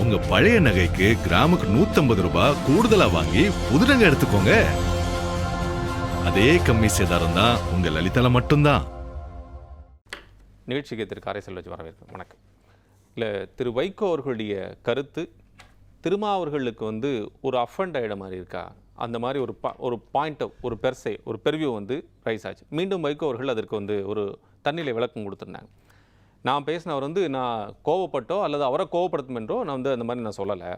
உங்க பழைய நகைக்கு கிராமுக்கு 150 ரூபாய் கூடுதலா வாங்கி புது நகை எடுத்துக்கோங்க. அதே கம்மி சேதாரம் தான் உங்க லலிதால மட்டும்தான். நிகழ்ச்சிக்கு திரு காரை செல்வராஜ் வரவேற்பு. வணக்கம். இல்லை, திரு வைகோ அவர்களுடைய கருத்து திருமாவர்களுக்கு ஒரு அஃபண்ட் ஆகிட மாதிரி இருக்கா? அந்த மாதிரி ஒரு பாயிண்ட், ஒரு பெர்சே, ஒரு பெர்வியூ ரைஸ் ஆச்சு. மீண்டும் வைகோ அவர்கள் அதற்கு ஒரு தன்னிலை விளக்கம் கொடுத்துருந்தாங்க. நான் பேசினவர் நான் கோவப்பட்டோ அல்லது அவரை கோவப்படுத்தும் என்றோ நான் அந்த மாதிரி நான் சொல்லலை.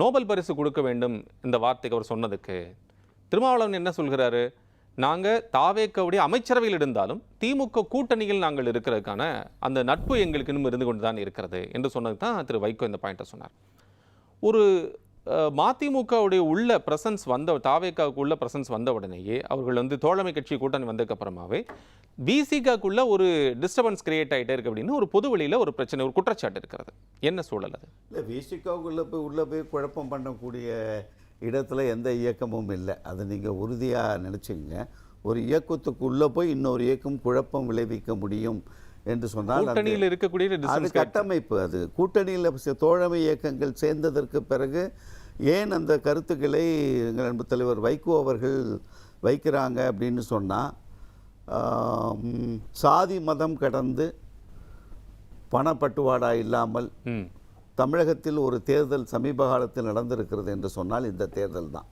நோபல் பரிசு கொடுக்க வேண்டும் இந்த வார்த்தைக்கு அவர் சொன்னதுக்கு திருமாவளவன் என்ன சொல்கிறாரு? நாங்கள் தாவேக்கவுடைய அமைச்சரவையில் இருந்தாலும் திமுக கூட்டணியில் நாங்கள் இருக்கிறதுக்கான அந்த நட்பு எங்களுக்கு இன்னும் இருந்து கொண்டு தான் இருக்கிறது என்று சொன்னது தான் திரு வைகோ இந்த பாயிண்ட்டை சொன்னார். ஒரு மதிமுகவுடைய உள்ள பிரசன்ஸ் தாவேக்காவுக்கு உள்ள பிரசன்ஸ் வந்த உடனேயே அவர்கள் தோழமை கட்சி கூட்டணி வந்ததுக்கு அப்புறமாவே விசிகாக்குள்ள ஒரு டிஸ்டர்பன்ஸ் கிரியேட் ஆகிட்டே இருக்கு அப்படின்னு ஒரு பொது வெளியில் ஒரு பிரச்சனை, ஒரு குற்றச்சாட்டு இருக்கிறது. என்ன சூழல் அது? இல்லை, விசிகாவுக்குள்ளே போய் குழப்பம் பண்ணக்கூடிய இடத்துல எந்த இயக்கமும் இல்லை. அதை நீங்கள் உறுதியாக நினச்சிங்க. ஒரு இயக்கத்துக்குள்ளே போய் இன்னொரு இயக்கம் குழப்பம் விளைவிக்க முடியும் என்று சொன்னால் கூட்டணியில் இருக்கக்கூடிய அது கட்டமைப்பு. அது கூட்டணியில் தோழமை இயக்கங்கள் சேர்ந்ததற்கு பிறகு ஏன் அந்த கருத்துக்களை எங்கள் அன்பு தலைவர் வைகோ அவர்கள் வைக்கிறாங்க அப்படின்னு சொன்னால், சாதி மதம் கடந்து பணப்பட்டுவாடா இல்லாமல் தமிழகத்தில் ஒரு தேர்தல் சமீப காலத்தில் நடந்திருக்கிறது என்று சொன்னால் இந்த தேர்தல் தான்.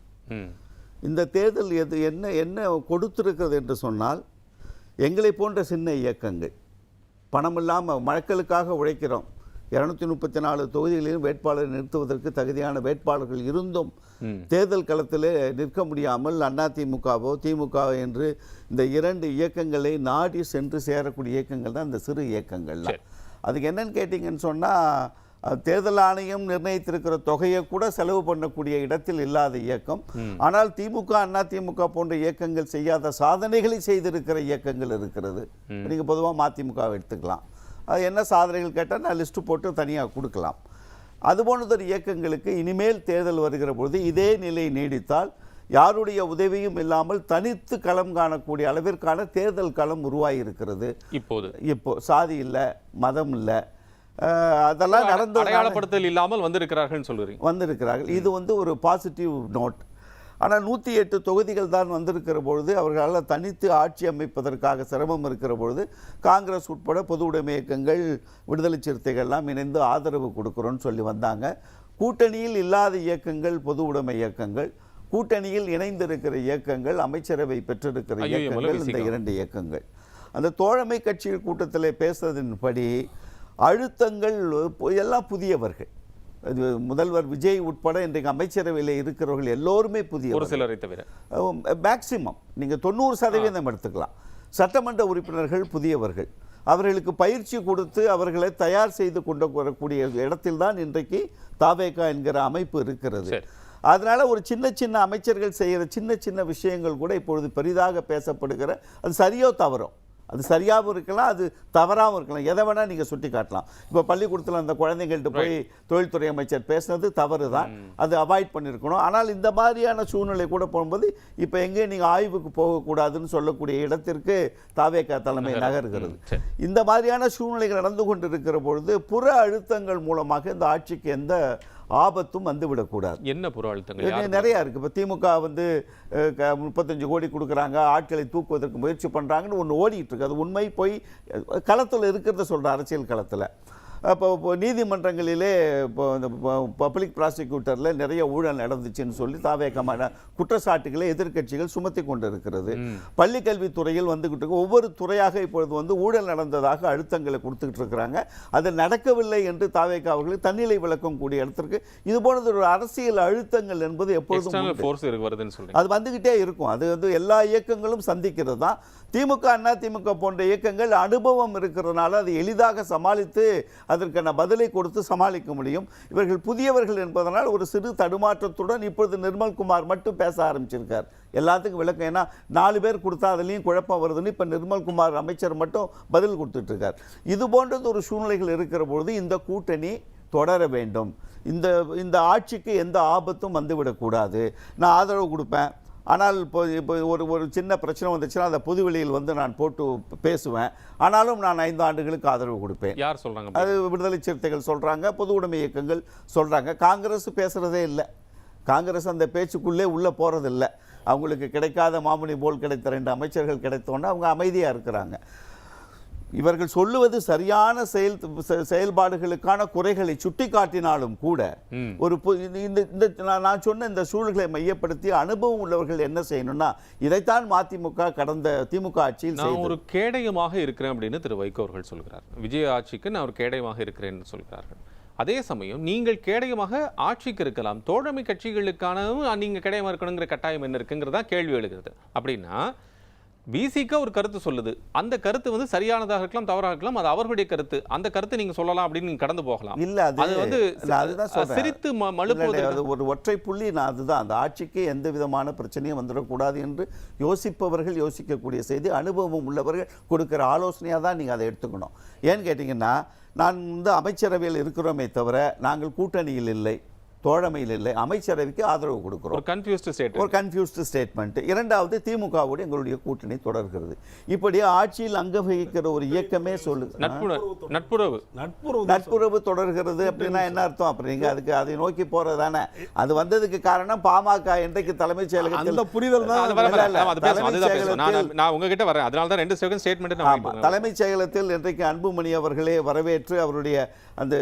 இந்த தேர்தல் என்ன கொடுத்திருக்கிறது என்று சொன்னால், எங்களை போன்ற சின்ன இயக்கங்கள் பணம் இல்லாமல் மக்களுக்காக உழைக்கிறோம். 234 தொகுதிகளிலும் வேட்பாளரை நிறுத்துவதற்கு தகுதியான வேட்பாளர்கள் இருந்தும் தேர்தல் களத்தில் நிற்க முடியாமல் அதிமுகவோ திமுக என்று இந்த 2 இயக்கங்களை நாடி சென்று சேரக்கூடிய இயக்கங்கள் தான் இந்த சிறு இயக்கங்கள்லாம். அதுக்கு என்னன்னு கேட்டிங்கன்னு சொன்னால், தேர்தல் ஆணையம் நிர்ணயித்திருக்கிற தொகையை கூட செலவு பண்ணக்கூடிய இடத்தில் இல்லாத இயக்கம். ஆனால் திமுக அதிமுக போன்ற இயக்கங்கள் செய்யாத சாதனைகளை செய்திருக்கிற இயக்கங்கள் இருக்கிறது. நீங்கள் பொதுவாக மதிமுக எடுத்துக்கலாம். அது என்ன சாதனைகள் கேட்டால் நான் லிஸ்ட்டு போட்டு தனியாக கொடுக்கலாம். அதுபோன்ற இயக்கங்களுக்கு இனிமேல் தேர்தல் வருகிற பொழுது இதே நிலை நீடித்தால் யாருடைய உதவியும் இல்லாமல் தனித்து களம் காணக்கூடிய அளவிற்கான தேர்தல் களம் உருவாகி இருக்கிறது. இப்போ சாதி இல்லை, மதம் இல்லை, அதெல்லாம் நடந்து அடையாளப்படுத்தல் இல்லாமல் வந்திருக்கிறார்கள். இது ஒரு பாசிட்டிவ் நோட். ஆனால் 108 தொகுதிகள் தான் வந்திருக்கிற பொழுது அவர்களால் தனித்து ஆட்சி அமைப்பதற்காக சிரமம் இருக்கிற பொழுது காங்கிரஸ் உட்பட பொது உடைமை இயக்கங்கள், விடுதலை சிறுத்தைகள்லாம் இணைந்து ஆதரவு கொடுக்குறோன்னு சொல்லி வந்தாங்க. கூட்டணியில் இல்லாத இயக்கங்கள், பொது உடைமை இயக்கங்கள், கூட்டணியில் இணைந்திருக்கிற இயக்கங்கள், அமைச்சரவை பெற்றிருக்கிற இயக்கங்கள், இந்த 2 இயக்கங்கள் அந்த தோழமை கட்சி கூட்டத்தில் பேசுறதின்படி அழுத்தங்கள் எல்லாம் புதியவர்கள். அது முதல்வர் விஜய் உட்பட இன்றைக்கு அமைச்சரவையில் இருக்கிறவர்கள் எல்லோருமே புதிய, ஒரு சிலரை தவிர மேக்சிமம் நீங்கள் 90% எடுத்துக்கலாம். சட்டமன்ற உறுப்பினர்கள் புதியவர்கள். அவர்களுக்கு பயிற்சி கொடுத்து அவர்களை தயார் செய்து கொண்டு வரக்கூடிய இடத்தில் தான் இன்றைக்கு தாவேகா என்கிற அமைப்பு இருக்கிறது. அதனால ஒரு சின்ன அமைச்சர்கள் செய்கிற சின்ன விஷயங்கள் கூட இப்பொழுது பெரிதாக பேசப்படுகிற, அது சரியோ தவறோ, அது சரியாகவும் இருக்கலாம், அது தவறாகவும் இருக்கலாம், எதை வேணால் நீங்கள் சுட்டி காட்டலாம். இப்போ பள்ளிக்கூடத்தில் அந்த குழந்தைங்கள்ட்ட போய் தொழில்துறை அமைச்சர் பேசுனது தவறு தான், அது அவாய்ட் பண்ணியிருக்கணும். ஆனால் இந்த மாதிரியான சூழ்நிலை கூட போகும்போது இப்போ எங்கே நீங்கள் ஆய்வுக்கு போகக்கூடாதுன்னு சொல்லக்கூடிய இடத்திற்கு தாவேகா தலைமை நகர்கிறது. இந்த மாதிரியான சூழ்நிலைகள் நடந்து கொண்டு இருக்கிற பொழுது புற அழுத்தங்கள் மூலமாக இந்த ஆட்சிக்கு எந்த ஆபத்தும் வந்துவிடக்கூடாது. என்ன புற அழுத்தங்கள் நிறையா இருக்குது. இப்போ திமுக 35 கோடி கொடுக்குறாங்க, ஆட்களை தூக்குவதற்கு முயற்சி பண்ணுறாங்கன்னு ஒன்று ஓடிட்டு இருக்கு. அது உண்மை போய் களத்தில் இருக்கிறத சொல்கிற அரசியல் களத்தில். இப்போ நீதிமன்றங்களிலே இப்போ இந்த பப்ளிக் ப்ராசிக்யூட்டரில் நிறைய ஊழல் நடந்துச்சுன்னு சொல்லி தாவேகமான குற்றச்சாட்டுகளை எதிர்க்கட்சிகள் சுமத்தி கொண்டு இருக்கிறது. பள்ளி கல்வித்துறையில் வந்துக்கிட்டு ஒவ்வொரு துறையாக இப்பொழுது ஊழல் நடந்ததாக அழுத்தங்களை கொடுத்துக்கிட்டு இருக்கிறாங்க. அது நடக்கவில்லை என்று தாவேகா அவர்களுக்கு தன்னிலை விளக்கம் கூடிய இடத்திற்கு இது போனது ஒரு அரசியல் அழுத்தங்கள் என்பது எப்பொழுதும் அது வந்துக்கிட்டே இருக்கும். அது எல்லா இயக்கங்களும் சந்திக்கிறது தான். திமுக அதிமுக போன்ற இயக்கங்கள் அனுபவம் இருக்கிறதுனால அது எளிதாக சமாளித்து அதற்கான பதிலை கொடுத்து சமாளிக்க முடியும். இவர்கள் புதியவர்கள் என்பதனால் ஒரு சிறு தடுமாற்றத்துடன் இப்பொழுது நிர்மல்குமார் மட்டும் பேச ஆரம்பிச்சிருக்கார். எல்லாத்துக்கும் விளக்கம். ஏன்னா 4 பேர் கொடுத்தா அதுலேயும் குழப்பம் வருதுன்னு இப்போ நிர்மல்குமார் அமைச்சர் மட்டும் பதில் கொடுத்துட்டு இருக்கார். இது போன்றது ஒரு சூழ்நிலைகள் இருக்கிற பொழுது இந்த கூட்டணி தொடர வேண்டும். இந்த ஆட்சிக்கு எந்த ஆபத்தும் வந்துவிடக்கூடாது. நான் ஆதரவு கொடுப்பேன், ஆனால் இப்போ ஒரு சின்ன பிரச்சனை வந்துச்சுன்னா அதை பொதுவெளியில் வந்து நான் போட்டு பேசுவேன். ஆனாலும் நான் 5 ஆண்டுகளுக்கு ஆதரவு கொடுப்பேன். யார் சொல்றாங்க? அது விடுதலை சிறுத்தைகள் சொல்கிறாங்க, பொது உடைமை இயக்கங்கள் சொல்கிறாங்க. காங்கிரஸ் பேசுகிறதே இல்லை. காங்கிரஸ் அந்த பேச்சுக்குள்ளே உள்ளே போகிறதில்ல. அவங்களுக்கு கிடைக்காத மாமுனி போல் கிடைத்த 2 அமைச்சர்கள் கிடைத்தோன்னா அவங்க அமைதியாக இருக்கிறாங்க. இவர்கள் சொல்லுவது சரியான செயல்பாடுகளுக்கான குறைகளை சுட்டி காட்டினாலும் கூட ஒரு நான் சொன்ன இந்த சூழல்களை மையப்படுத்தி அனுபவம் உள்ளவர்கள் என்ன செய்யணும்னா இதைத்தான் மதிமுக கடந்த திமுக ஆட்சியில் நான் ஒரு கேடயமாக இருக்கிறேன் அப்படின்னு திரு வைகோ அவர்கள் சொல்கிறார். விஜய் ஆட்சிக்கு நான் ஒரு கேடயமாக இருக்கிறேன் என்று சொல்கிறார்கள். அதே சமயம் நீங்கள் கேடயமாக ஆட்சிக்கு இருக்கலாம், தோழமை கட்சிகளுக்கான நீங்க கேடயமாக இருக்கணுங்கிற கட்டாயம் என்ன இருக்குங்கிறதா கேள்வி எழுகிறது. அப்படின்னா விசிக ஒரு கருத்து சொல்லுது, அந்த கருத்து வந்து சரியானதாக இருக்கலாம், தவறாக இருக்கலாம், அது அவர்களுடைய கருத்து. அந்த கருத்தை நீங்க சொல்லலாம் அப்படின்னு நீங்க கடந்து போகலாம். இல்ல அது வந்து சிரித்து மழுப்புவது ஒரு ஒற்றை புள்ளி. நான் அதுதான், அந்த ஆட்சிக்கு எந்த விதமான பிரச்சனையும் வந்துடக்கூடாது என்று யோசிப்பவர்கள் யோசிக்கக்கூடிய செய்தி, அனுபவம் உள்ளவர்கள் கொடுக்கிற ஆலோசனையாக தான் நீங்க அதை எடுத்துக்கணும். ஏன்னு கேட்டீங்கன்னா, நான் வந்து அமைச்சரவையில் இருக்கிறோமே தவிர நாங்கள் கூட்டணியில் இல்லை, தோழமையில் இல்லை, அமைச்சரவைக்கு ஆதரவு கொடுக்கிறோம். ஒரு கன்ஃபியூஸ்டு ஸ்டேட்மெண்ட். இரண்டாவது, திமுகவோடு எங்களுடைய கூட்டணி தொடர்கிறது. இப்படி ஆட்சியில் அங்க வகிக்கிற ஒரு இயக்கமே சொல்லுது நட்புறவு தொடர்கிறது. அப்படின்னா என்ன அர்த்தம்? அப்படி நீங்க அதுக்கு அதை நோக்கி போறதானே. அது வந்ததுக்கு காரணம் பாமக இன்றைக்கு தலைமைச் செயலகத்தில் புரிதல் தலைமைச் செயலகத்தில் இன்றைக்கு அன்புமணி அவர்களே வரவேற்று அவருடைய அந்த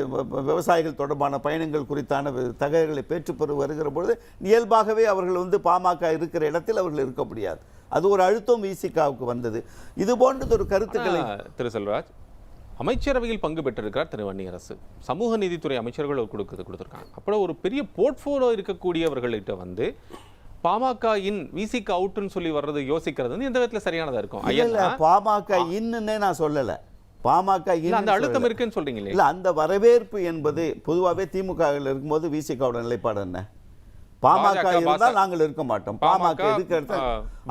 விவசாயிகள் தொடர்பான பயணங்கள் குறித்தான தகவல்களை பெற்று வருகிற பொழுது இயல்பாகவே அவர்கள் வந்து பாமக இருக்கிற இடத்தில் அவர்கள் இருக்க முடியாது. அது ஒரு அழுத்தம் விசிகாவுக்கு வந்தது. இது போன்றது ஒரு கருத்துக்களை திரு செல்வராஜ் அமைச்சரவையில் பங்கு பெற்றிருக்கிறார் திரு வன்னியரசு. சமூக நீதித்துறை அமைச்சர்கள் கொடுத்திருக்காங்க. அப்புறம் ஒரு பெரிய போர்ட்ஃபோலியோ இருக்கக்கூடியவர்கள்ட்ட வந்து பாமக இன் விசிக அவுட்னு சொல்லி வர்றது யோசிக்கிறது எந்த விதத்தில் சரியானதா இருக்கும்? பாமக இன்னே நான் சொல்லல, பாமக அந்த அழுத்தம் இருக்குன்னு சொல்றீங்க இல்ல. அந்த வரவேற்பு என்பது பொதுவாகவே திமுக இருக்கும்போது விசிகாவோட நிலைப்பாடு என்ன? பாமக இருந்தால் நாங்கள் இருக்க மாட்டோம், பாமக இருக்கிறது.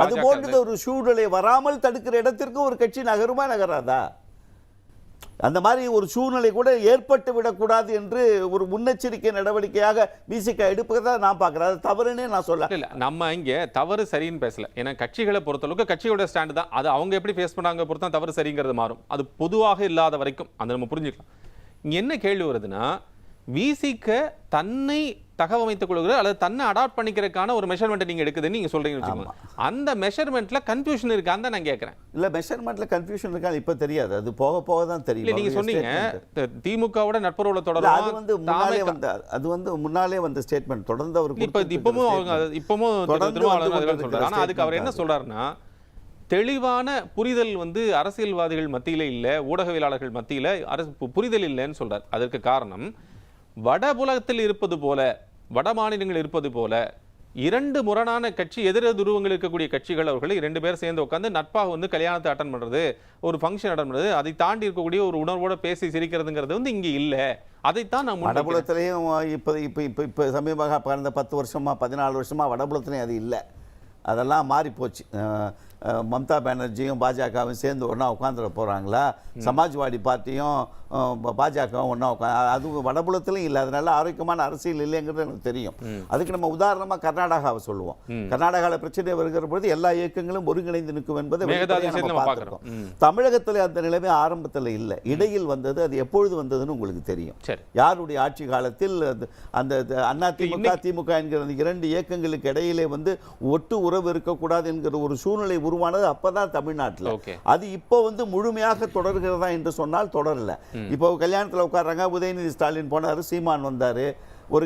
அது போன்றது ஒரு சூழ்நிலை வராமல் தடுக்கிற இடத்திற்கு ஒரு கட்சி நகருமா நகராதா? அந்த மாதிரி ஒரு சூழ்நிலை கூட ஏற்பட்டு விடக்கூடாது என்று ஒரு முன்னெச்சரிக்கை நடவடிக்கையாக விசிக எடுப்பதை நான் பார்க்கிறேன். அது தவறுனே நான் சொல்ல. இல்ல, நம்ம இங்க தவறு சரின்னு பேசல. ஏன்னா கட்சிகளை பொறுத்தளவுக்கு கட்சியோட ஸ்டாண்டு தான் அது. அவங்க எப்படி ஃபேஸ் பண்ணாங்க பொறுத்தா தவறு சரிங்கிறது மாறும். அது பொதுவாக இல்லாத வரைக்கும் அந்த நம்ம புரிஞ்சுக்கலாம். இங்க என்ன கேள்வி வருதுன்னா, விசிக தன்னை தகவமைத்துக் கொள்கிற அல்லது தன்னை அடாப்ட் பண்ணிக்கிறதுக்கான ஒரு மெஷர்மெண்ட் நீங்க எடுக்குதுன்னு நீங்க சொல்றீங்க. அந்த மெஷர்மெண்ட்ல கன்ஃபியூஷன் இருக்கான்னு நான் கேட்கிறேன். இல்ல, மெஷர்மெண்ட்ல கன்ஃபியூஷன் இருக்கா இப்ப தெரியாது, அது போக போக தான் தெரியும். நீங்க சொன்னீங்க திமுகவோட நட்புறவுல தொடர்ந்து அது வந்து முன்னாலே வந்த ஸ்டேட்மெண்ட் தொடர்ந்து அவர் இப்பவும் சொல்றாரு. ஆனா அதுக்கு அவர் என்ன சொல்றாருன்னா, தெளிவான புரிதல் வந்து அரசியல்வாதிகள் மத்தியில இல்ல, ஊடகவியலாளர்கள் மத்தியில புரிதல் இல்லைன்னு சொல்றார். அதற்கு காரணம் வடபுலத்தில் இருப்பது போல, வட மாநிலங்கள் இருப்பது போல 2 முரணான கட்சி, எதிர துருவங்கள் இருக்கக்கூடிய கட்சிகள் அவர்கள் 2 பேர் சேர்ந்து உட்காந்து நட்பாக வந்து கல்யாணத்தை அட்டன் பண்றது, ஒரு ஃபங்க்ஷன் அட்டன் பண்றது, அதை தாண்டி இருக்கக்கூடிய ஒரு உணர்வோட பேசி சிரிக்கிறதுங்கிறது வந்து இங்க இல்ல. அதைத்தான் நான் வடபுலத்திலையும் இப்போ சமீபமாக கடந்த 10 வருஷமா 14 வருஷமா வடபுலத்திலையும் அது இல்லை. அதெல்லாம் மாறி போச்சு. மம்தா பானர்ஜியும் பாஜகவும் சேர்ந்து ஒன்றா உட்காந்துட போகிறாங்களா? சமாஜ்வாடி பார்ட்டியும் பாஜகவும் ஒன்றா அது வடபுலத்திலும் இல்லை. அதனால ஆரோக்கியமான அரசியல் இல்லைங்கிறது எனக்கு தெரியும். அதுக்கு நம்ம உதாரணமாக கர்நாடகாவை சொல்லுவோம். கர்நாடகாவில் பிரச்சனை வருகிற பொழுது எல்லா இயக்கங்களும் ஒருங்கிணைந்து நிற்கும் என்பதை பார்த்துருக்கோம். தமிழகத்தில் அந்த நிலைமை ஆரம்பத்தில் இல்லை, இடையில் வந்தது. அது எப்பொழுது வந்ததுன்னு உங்களுக்கு தெரியும். யாருடைய ஆட்சி காலத்தில் அந்த அதிமுக திமுக என்கிற 2 இயக்கங்களுக்கு இடையிலே வந்து ஒட்டு உறவு இருக்கக்கூடாது என்கிற ஒரு சூழ்நிலை உருவானது அப்பதான் தமிழ்நாட்டில். அது இப்போ வந்து முழுமையாக தொடர்கிறதா என்று சொன்னால் தொடரல. இப்போ கல்யாணத்தில் உட்கார்றாங்க, உதயநிதி ஸ்டாலின் போனார், சீமான் வந்தார். ஒரு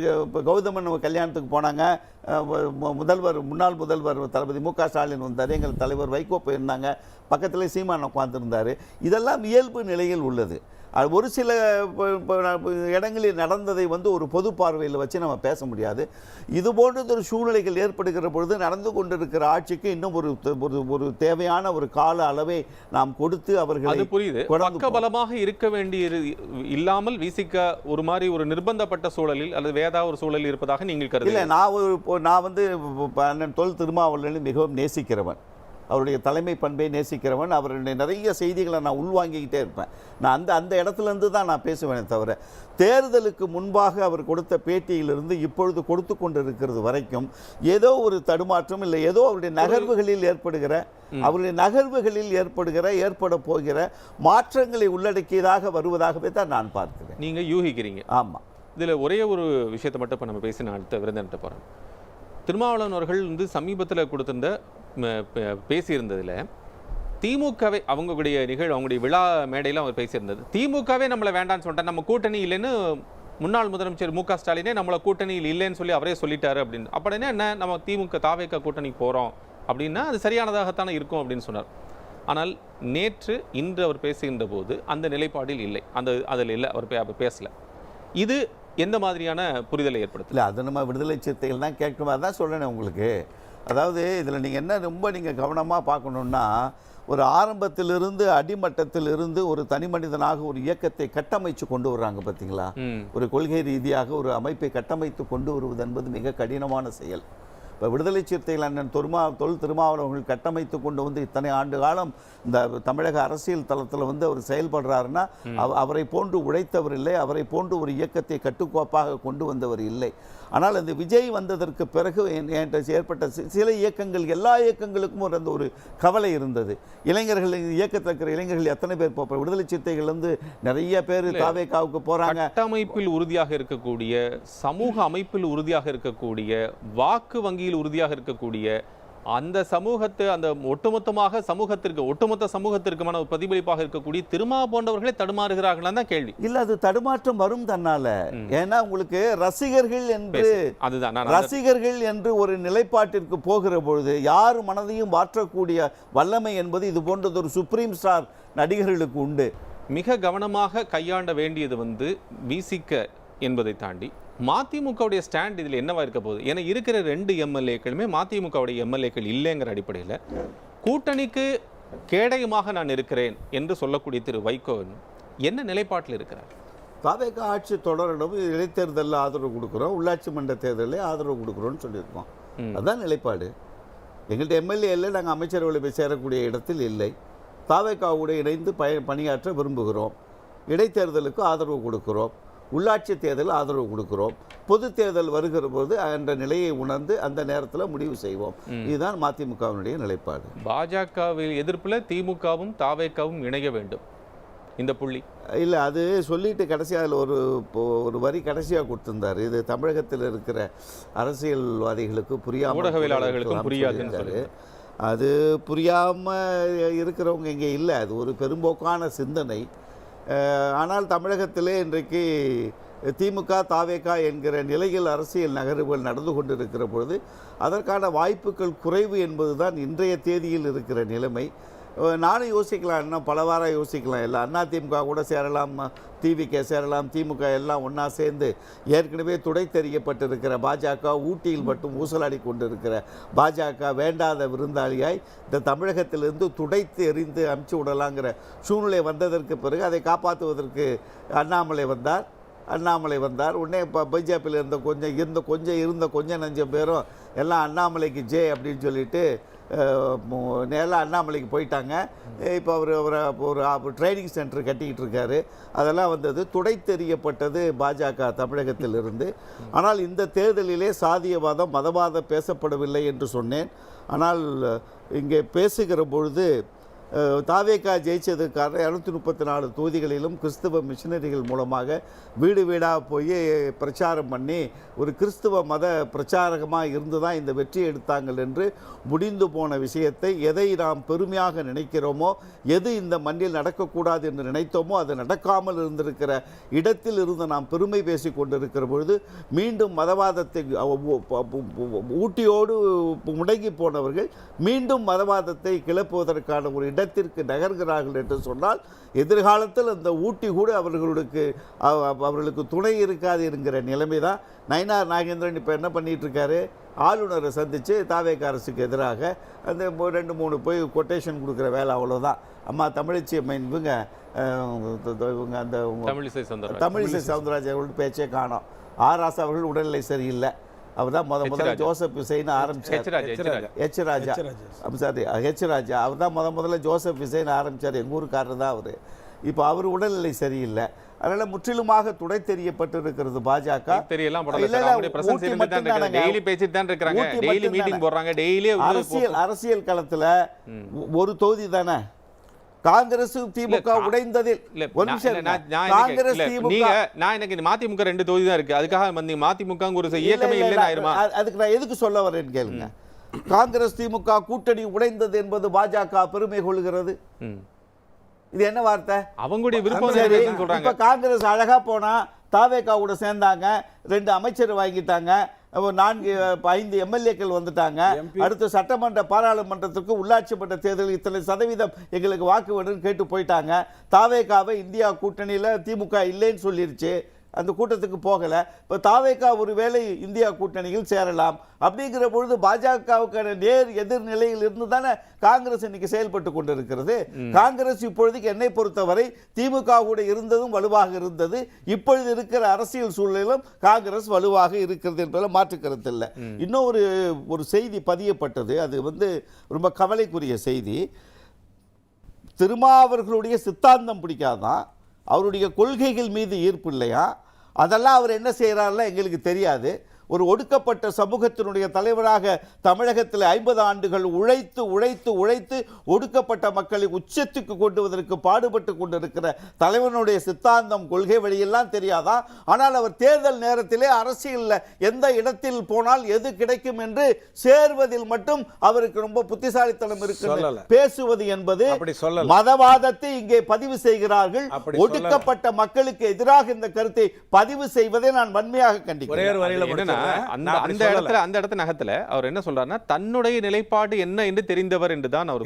கௌதமன் கல்யாணத்துக்கு போனாங்க, முன்னாள் முதல்வர் தளபதி மு க ஸ்டாலின் வந்தார், எங்கள் தலைவர் வைகோ போயிருந்தாங்க, பக்கத்தில் சீமான் உட்கார்ந்துருந்தார். இதெல்லாம் இயல்பு நிலையில் உள்ளது. ஒரு சில இடங்களில் நடந்ததை வந்து ஒரு பொது பார்வையில் வச்சு நம்ம பேச முடியாது. இது போன்ற ஒரு சூழ்நிலைகள் ஏற்படுகிற பொழுது நடந்து கொண்டிருக்கிற ஆட்சிக்கு இன்னும் ஒரு தேவையான ஒரு கால அளவை நாம் கொடுத்து அவர்கள் புரியுது பக்கபலமாக இருக்க வேண்டிய இல்லாமல் விசிக ஒரு மாதிரி ஒரு நிர்பந்தப்பட்ட சூழலில் அல்லது வேதா ஒரு சூழலில் இருப்பதாக நீங்கள் கருது? இல்லை, நான் வந்து தொல் திருமாவளவனை மிகவும் நேசிக்கிறவன். அவருடைய தலைமை பண்பை நேசிக்கிறவன். அவருடைய நிறைய செய்திகளை நான் உள்வாங்கிக்கிட்டே இருப்பேன். நான் அந்த இடத்துலேருந்து தான் நான் பேசுவேனே தவிர, தேர்தலுக்கு முன்பாக அவர் கொடுத்த பேட்டியிலிருந்து இப்பொழுது கொடுத்து கொண்டிருக்கிறது வரைக்கும் ஏதோ ஒரு தடுமாற்றம் இல்லை, ஏதோ அவருடைய நகர்வுகளில் ஏற்பட போகிற மாற்றங்களை உள்ளடக்கியதாக வருவதாகவே தான் நான் பார்க்கிறேன். நீங்கள் யூகிக்கிறீங்க? ஆமாம். இதில் ஒரே ஒரு விஷயத்தை மட்டும் இப்போ நம்ம பேசி நான் அடுத்த விருந்தினர்கிட்ட போகிறேன். திருமாவளவன் அவர்கள் வந்து சமீபத்தில் கொடுத்திருந்த பேசியிருந்ததில் திமுகவே அவங்களுடைய அவங்களுடைய விழா மேடையில் அவர் பேசியிருந்தது, திமுகவே நம்மளை வேண்டான்னு சொல்லிட்டார், நம்ம கூட்டணி இல்லைன்னு முன்னாள் முதலமைச்சர் மு க ஸ்டாலினே நம்மளை கூட்டணியில் இல்லைன்னு சொல்லி அவரே சொல்லிட்டாரு அப்படின்னு. அப்படின்னா என்ன, நம்ம திமுக தாவேக கூட்டணி போகிறோம் அப்படின்னா அது சரியானதாகத்தானே இருக்கும் அப்படின்னு சொன்னார். ஆனால் இன்று அவர் பேசுகின்ற போது அந்த நிலைப்பாடில் இல்லை, அதில் இல்லை, அவர் பேசலை. இது எந்த மாதிரியான புரிதலை ஏற்படுத்தல? இல்லை, அது நம்ம விடுதலை சிறுத்தைகள் தான் கேட்கணும். அதான் சொல்கிறேன் உங்களுக்கு. அதாவது இதில் நீங்கள் என்ன ரொம்ப கவனமாக பார்க்கணுன்னா, ஒரு ஆரம்பத்திலிருந்து அடிமட்டத்திலிருந்து ஒரு தனி மனிதனாக ஒரு இயக்கத்தை கட்டமைச்சு கொண்டு வர்றாங்க பார்த்தீங்களா. ஒரு கொள்கை ரீதியாக ஒரு அமைப்பை கட்டமைத்து கொண்டு வருவது என்பது மிக கடினமான செயல். இப்போ விடுதலை சிறுத்தைகள் அண்ணன் திருமாவளவர்கள் கட்டமைத்து கொண்டு வந்து இத்தனை ஆண்டு காலம் இந்த தமிழக அரசியல் தளத்தில் வந்து அவர் செயல்படுறாருன்னா அவரை போன்று உழைத்தவர் இல்லை, அவரை போன்று ஒரு இயக்கத்தை கட்டுக்கோப்பாக கொண்டு வந்தவர் இல்லை. ஆனால் அந்த விஜய் வந்ததற்கு பிறகு ஏற்பட்ட சில இயக்கங்கள், எல்லா இயக்கங்களுக்கும் ஒரு கவலை இருந்தது. இளைஞர்கள், இயக்கத்தில் இருக்கிற இளைஞர்கள் எத்தனை பேர் இப்போ விடுதலை சிறுத்தைகள் வந்து நிறைய பேர் தாவேகாவுக்கு போகிறாங்க. கட்டமைப்பில் உறுதியாக இருக்கக்கூடிய, சமூக அமைப்பில் உறுதியாக இருக்கக்கூடிய, வாக்கு வங்கியில் உறுதியாக இருக்கக்கூடிய அந்த சமூகத்தை, அந்த ஒட்டுமொத்த சமூகத்திற்குமான பிரதிபலிப்பாக இருக்கக்கூடிய திருமா போன்றவர்களே தடுமாறுகிறார்களா தான் கேள்வி. இல்ல, அது தடுமாற்றம் வரும் தன்னால. ஏன்னா உங்களுக்கு ரசிகர்கள் என்று ஒரு நிலைப்பாட்டிற்கு போகிற பொழுது யார் மனதையும் மாற்றக்கூடிய வல்லமை என்பது இது போன்றது ஒரு சுப்ரீம் ஸ்டார் நடிகர்களுக்கு உண்டு. மிக கவனமாக கையாண்ட வேண்டியது வந்து விசிக என்பதை தாண்டி மதிமுகவுடைய ஸ்டாண்ட் இதில் என்னவா இருக்க போகுது? ஏன்னா இருக்கிற 2 எம்எல்ஏக்களுமே மதிமுகவுடைய எம்எல்ஏக்கள் இல்லைங்கிற அடிப்படையில் கூட்டணிக்கு கேடயமாக நான் இருக்கிறேன் என்று சொல்லக்கூடிய திரு வைகோ என்ன நிலைப்பாட்டில் இருக்கிறார்? தாவேக ஆட்சி தொடரணும், இடைத்தேர்தலில் ஆதரவு கொடுக்குறோம், உள்ளாட்சி மன்ற தேர்தலில் ஆதரவு கொடுக்குறோன்னு சொல்லியிருக்கோம். அதுதான் நிலைப்பாடு. எங்கள்கிட்ட எம்எல்ஏ இல்லை, நாங்கள் அமைச்சரவையில் போய் சேரக்கூடிய இடத்தில் இல்லை. தாவேகாவோடு இணைந்து பணியாற்ற விரும்புகிறோம். இடைத்தேர்தலுக்கு ஆதரவு கொடுக்குறோம், உள்ளாட்சி தேர்தல் ஆதரவு கொடுக்கிறோம், பொது தேர்தல் வருகிற போது என்ற நிலையை உணர்ந்து அந்த நேரத்தில் முடிவு செய்வோம். இதுதான் மதிமுகவினுடைய நிலைப்பாடு. பாஜகவில் எதிர்ப்பில் திமுகவும் தாவேகவும் இணைய வேண்டும் இந்த புள்ளி இல்லை, அது சொல்லிட்டு கடைசியாக அதில் ஒரு வரி கடைசியாக கொடுத்திருந்தார். இது தமிழகத்தில் இருக்கிற அரசியல்வாதிகளுக்கு புரியாமல், ஊடகவியலாளர்களுக்கும் புரியாதுன்னு. அது புரியாமல் இருக்கிறவங்க இங்கே இல்லை. அது ஒரு பெரும்போக்கான சிந்தனை. ஆனால் தமிழகத்திலே இன்றைக்கு திமுக தாவேகா என்கிற நிலையில் அரசியல் நகர்வுகள் நடந்து கொண்டிருக்கிற பொழுது அதற்கான வாய்ப்புகள் குறைவு என்பதுதான் இன்றைய தேதியில் இருக்கிற நிலைமை. நானும் யோசிக்கலாம், இன்னும் பலவாறாக யோசிக்கலாம். இல்லை, அதிமுக கூட சேரலாம், டிவிகே சேரலாம், திமுக எல்லாம் ஒன்றா சேர்ந்து ஏற்கனவே துடை தெரியப்பட்டிருக்கிற பாஜக, ஊட்டியில் மட்டும் ஊசலாடி கொண்டிருக்கிற பாஜக வேண்டாத விருந்தாளியாய் இந்த தமிழகத்திலிருந்து துடைத்து எறிந்து அமுச்சு விடலாங்கிற சூழ்நிலை வந்ததற்கு பிறகு அதை காப்பாற்றுவதற்கு அண்ணாமலை வந்தார். உடனே இப்போ பிஜேபியில் இருந்த கொஞ்சம் நஞ்சம் பேரும் எல்லாம் அண்ணாமலைக்கு ஜே அப்படின்னு சொல்லிட்டு நேரில் அண்ணாமலைக்கு போயிட்டாங்க. இப்போ அவர் ஒரு ட்ரைனிங் சென்டர் கட்டிக்கிட்டு இருக்காரு. அதெல்லாம் வந்தது துடைத்தெறியப்பட்டது பாஜக தமிழகத்திலிருந்து. ஆனால் இந்த தேர்தலிலே சாதியவாதம், மதவாதம் பேசப்படவில்லை என்று சொன்னேன். ஆனால் இங்கே பேசுகிற பொழுது தாவேகா ஜெயிச்சதுக்காக 234 தொகுதிகளிலும் கிறிஸ்துவ மிஷினரிகள் மூலமாக வீடு வீடாக போய் பிரச்சாரம் பண்ணி ஒரு கிறிஸ்துவ மத பிரச்சாரகமாக இருந்து தான் இந்த வெற்றி எடுத்தாங்கள் என்று முடிந்து போன விஷயத்தை எதை நாம் பெருமையாக நினைக்கிறோமோ, எது இந்த மண்ணில் நடக்கக்கூடாது என்று நினைத்தோமோ அது நடக்காமல் இருந்திருக்கிற இடத்தில் இருந்து நாம் பெருமை பேசி கொண்டிருக்கிற பொழுது மீண்டும் மதவாதத்தை ஊட்டியோடு முடங்கி போனவர்கள் மீண்டும் மதவாதத்தை கிளப்புவதற்கான ஒரு இடத்திற்கு நகர்கிறார்கள் என்று சொன்னால் எதிர்காலத்தில் அந்த ஊட்டி கூட அவர்களுக்கு துணை இருக்காது என்கிற நிலைமை தான். நயினார் நாகேந்திரன் இப்போ என்ன பண்ணிட்டு இருக்காரு? ஆளுநரை சந்தித்து தாவேக அரசுக்கு எதிராக அந்த 2-3 போய் கொட்டேஷன் கொடுக்குற வேலை, அவ்வளோதான். அம்மா தமிழிசை அம்மையின் இவங்க அந்த தமிழிசை சவுந்தரராஜன் அவர்கள் பேச்சே காணோம். ஆர் ராசா அவர்கள் உடல்நிலை சரியில்லை. அவர் தான் முதல்ல ஜோசப் விசைன்னு ஆரம்பிச்சார். ஹெச் ராஜா சாரி ஹெச் ராஜா அவர் தான் முதல்ல ஜோசப் விசைன்னு ஆரம்பிச்சார். எங்கள் ஊருக்காரர் தான் அவர். இப்போ அவர் உடல்நிலை சரியில்லை, அதனால முற்றிலுமாக துடை தெரியப்பட்டிருக்கிறது பாஜக. அரசியல் களத்துல ஒரு தொகுதி தானே காங்கிரஸ் திமுக உடைந்ததில் காங்கிரஸ் மதிமுக 2 தொகுதி தான் இருக்கு. அதுக்காக மதிமுக ஒரு இயக்கமே இல்லைன்னு ஆயிருமா? அதுக்கு நான் எதுக்கு சொல்ல வரேன்னு கேளுங்க. காங்கிரஸ் திமுக கூட்டணி உடைந்தது என்பது பாஜக பெருமை கொள்கிறது. இது என்ன வார்த்தை? அவங்களுடைய விருப்பம் சொல்றாங்க. இப்ப காங்கிரஸ் அழகா போனா தாவேகா கூட சேர்ந்தாங்க, 2 அமைச்சர் வாங்கிட்டாங்க, 4-5 எம்எல்ஏக்கள் வந்துட்டாங்க. அடுத்து சட்டமன்ற பாராளுமன்றத்துக்கு உள்ளாட்சி மன்ற தேர்தலில் இத்தனை சதவீதம் எங்களுக்கு வாக்கு வேணும்னு கேட்டு போயிட்டாங்க. தாவேகாவை இந்தியா கூட்டணியில திமுக இல்லைன்னு சொல்லிருச்சு, அந்த கூட்டத்துக்கு போகல. இப்போ தாவேகா ஒருவேளை இந்தியா கூட்டணியில் சேரலாம். அப்படிங்கிற பொழுது பாஜகவுக்கான நேர் எதிர்நிலையில் இருந்து தானே காங்கிரஸ் இன்னைக்கு செயல்பட்டு கொண்டிருக்கிறது. காங்கிரஸ் இப்பொழுதுக்கு என்னை பொறுத்தவரை திமுக கூட இருந்ததும் வலுவாக இருந்தது. இப்பொழுது இருக்கிற அரசியல் சூழலிலும் காங்கிரஸ் வலுவாக இருக்கிறது என்பதில் மாற்று கருத்து இல்லை. இன்னும் ஒரு செய்தி பதியப்பட்டது, அது ரொம்ப கவலைக்குரிய செய்தி. திருமாவர்களுடைய சித்தாந்தம் பிடிக்காதான், அவருடைய கொள்கைகள் மீது ஈர்ப்பு இல்லையா, அதெல்லாம் அவர் என்ன செய்கிறார்ல எங்களுக்கு தெரியாது. ஒரு ஒடுக்கப்பட்ட சமூகத்தினுடைய தலைவராக தமிழகத்தில் 50 ஆண்டுகள் உழைத்து உழைத்து உழைத்து ஒடுக்கப்பட்ட மக்களை உச்சத்துக்கு கொண்டுவதற்கு பாடுபட்டு கொண்டிருக்கிற தலைவனுடைய சித்தாந்தம் கொள்கை வழியெல்லாம் தெரியாதா? ஆனால் அவர் தேர்தல் நேரத்திலே அரசியலில் எந்த இடத்தில் போனால் எது கிடைக்கும் என்று சேர்வதில் மட்டும் அவருக்கு ரொம்ப புத்திசாலித்தனம் இருக்கிறது. பேசுவது என்பது மதவாதத்தை இங்கே பதிவு செய்கிறார்கள். ஒடுக்கப்பட்ட மக்களுக்கு எதிராக இந்த கருத்தை பதிவு செய்வதை நான் வன்மையாக கண்டிக்கிறேன். அந்த இடத்துல நகத்துல அவர் என்ன சொல்றாருன்னா, தன்னுடைய நிலைப்பாடு என்ன என்று தெரிந்தவர் என்றுதான் அவர்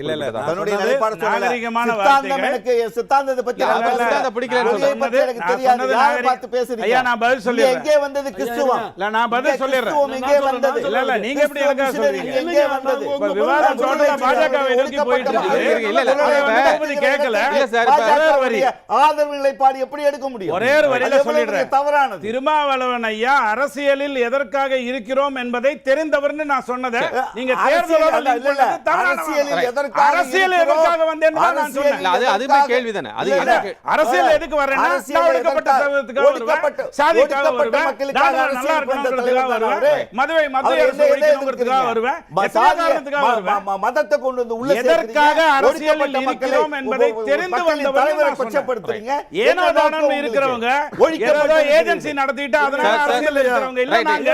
தன்னுடைய நிலைப்பாடு நாகரிகமான வார்த்தைகள். எனக்கு சித்தாந்தத்தை பத்தி பார்த்து பேசுறீங்க. ஐயா நான் பதில் சொல்றேன். எங்கே வந்தது கிறிஸ்துவம்? இல்ல நான் பதில் சொல்றேன். எங்கே வந்தது? இல்ல நீங்க எப்படி எனக்கு சொல்றீங்க? எங்கே வந்தது? விவாதம் சொல்றத பாஜகவை நோக்கி போயிட்டு இருக்கு. இல்ல இல்ல கேட்கல. இல்ல சார் ஆதரவு நிலைப்பாடு எப்படி எடுக்க முடியும்? ஒரே ஒரு வரியில சொல்லிடுறேன். தவறானது. திருமாவளவன் ஐயா அரசியலில் எதற்காக இருக்கிறோம் என்பதை தெரிந்தவர்னு நான் சொன்னதை நீங்க தேர்தலோட லிங்க் பண்ணது தவறான. அரசியல் எதற்காக வந்தேன்னு நான் சொன்னேன். அதுமே கேள்விதானே. அது அரசியல் எதுக்கு வரேன்னா ஒடுக்கப்பட்ட சமூகத்துக்காக வருவேன், சாதிக்காக வருவேன், நல்லா இருக்கணும்ன்றதுக்காக வருவேன், மதுவை அரசு ஒழிக்கணும்ன்றதுக்காக வருவேன், காரணத்துக்காக வருவேன். மதத்தை கொண்டு வந்து உள்ள எதற்காக அரசியலில் இருக்கிறோம் என்பதை தெரிந்து வந்தவர்களை கொச்சப்படுத்துறீங்க. ஏனோ தானோ இருக்கிறவங்க ஏதோ ஏஜென்சி நடத்திட்டு அதனால அரசியல் இருக்கிறவங்க இல்ல. நாங்க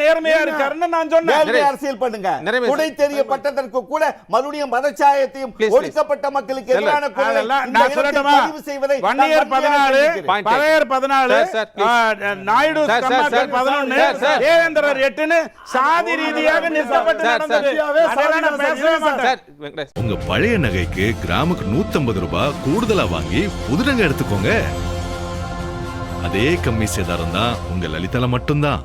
நேர்மையா இருக்காருன்னு நான் சொன்னேன். அரசியல் பண்ணுங்க. துணை தெரியப்பட்டதற்கு கூட மறுபடியும் மதச்சாயத்தையும் ஒடுக்கப்பட்ட மக்களுக்கு எதிரான பதிவு செய்வதை வன்னியர் 14, பழையர் 14, நாயுடு 11, தேவேந்திரர் 8 சாதி ரீதியாக நிறுத்தப்பட்டு நடந்தது. உங்க பழைய நகைக்கு கிராமுக்கு 150 ரூபாய் கூடுதலா வாங்கி புது நகை எடுத்துக்கோங்க. அதே கம்மி சேதாரம் தான் உங்க லலிதால மட்டும்தான்.